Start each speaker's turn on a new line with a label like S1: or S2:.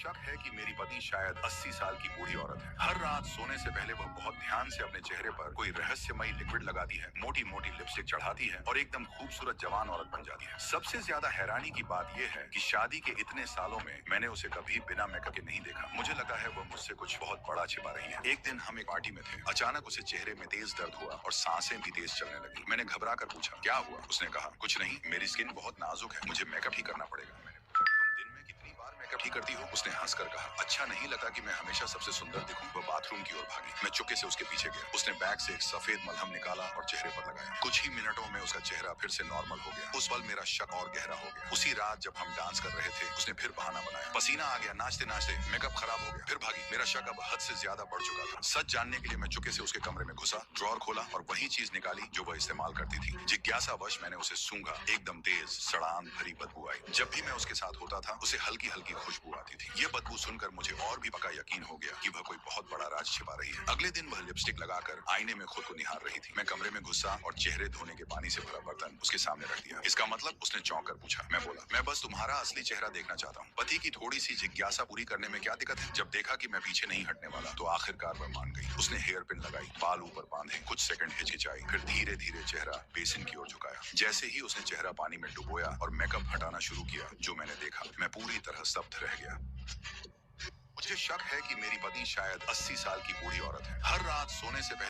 S1: शक है कि मेरी पत्नी शायद 80 साल की बूढ़ी औरत है। हर रात सोने से पहले वह बहुत ध्यान से अपने चेहरे पर कोई रहस्यमयी लिक्विड लगाती है, मोटी मोटी लिपस्टिक चढ़ाती है और एकदम खूबसूरत जवान औरत बन जाती है। सबसे ज्यादा हैरानी की बात यह है कि शादी के इतने सालों में मैंने उसे कभी बिना मेकअप के नहीं देखा। मुझे लगा है वह मुझसे कुछ बहुत बड़ा छिपा रही है। एक दिन हम एक पार्टी में थे। अचानक उसे चेहरे में तेज दर्द हुआ और सांसें भी तेज चलने लगी। मैंने घबरा कर पूछा, क्या हुआ? उसने कहा, कुछ नहीं, मेरी स्किन बहुत नाजुक है, मुझे मेकअप ही करना पड़ेगा। मैंने पूछा, तुम दिन में कितनी बार मेकअप ही करती हो? उसने हंसकर कहा, अच्छा नहीं लगता कि मैं हमेशा सबसे सुंदर दिखूं? वह बाथरूम की ओर भागी। मैं चुपके से उसके पीछे गया। उसने बैग से एक सफेद मलहम निकाला और चेहरे पर लगाया। कुछ ही मिनटों में उसका चेहरा फिर से नॉर्मल हो गया। उस पल मेरा शक और गहरा हो गया। उसी रात जब हम डांस कर रहे थे, उसने फिर बहाना बनाया। पसीना आ गया, नाचते नाचते मेकअप खराब हो गया। फिर भागी। मेरा शक अब हद से ज्यादा बढ़ चुका था। सच जानने के लिए मैं चुपके से उसके कमरे में घुसा, ड्रॉर खोला और वही चीज निकाली जो वह इस्तेमाल करती थी। जिज्ञासावश मैंने उसे सूंघा। एकदम तेज सड़ान भरी बदबू आई। जब भी मैं उसके साथ होता था, उसे हल्की हल्की खुशबू आती थी। ये बदबू सुनकर मुझे और भी पक्का यकीन हो गया कि वह कोई बहुत बड़ा राज छिपा रही है। अगले दिन वह लिपस्टिक लगाकर आईने में खुद को निहार रही थी। मैं कमरे में घुसा और चेहरे धोने के पानी से भरा बर्तन उसके सामने रख दिया। इसका मतलब? उसने चौंक कर पूछा। मैं बोला, मैं बस तुम्हारा असली चेहरा देखना चाहता हूँ। पति की थोड़ी सी जिज्ञासा पूरी करने में क्या दिक्कत है? जब देखा कि मैं पीछे नहीं हटने वाला, तो आखिरकार वह मान गई। उसने हेयर पिन लगाई, बाल ऊपर बांधे, कुछ सेकंड हिचकिचाई, फिर धीरे धीरे चेहरा बेसिन की ओर झुकाया। जैसे ही उसने चेहरा पानी में डुबोया और मेकअप हटाना शुरू किया, जो मैंने देखा, मैं पूरी तरह स्तब्ध रह गया। मुझे शक है कि मेरी पत्नी शायद 80 साल की बूढ़ी औरत है। हर रात सोने से पहले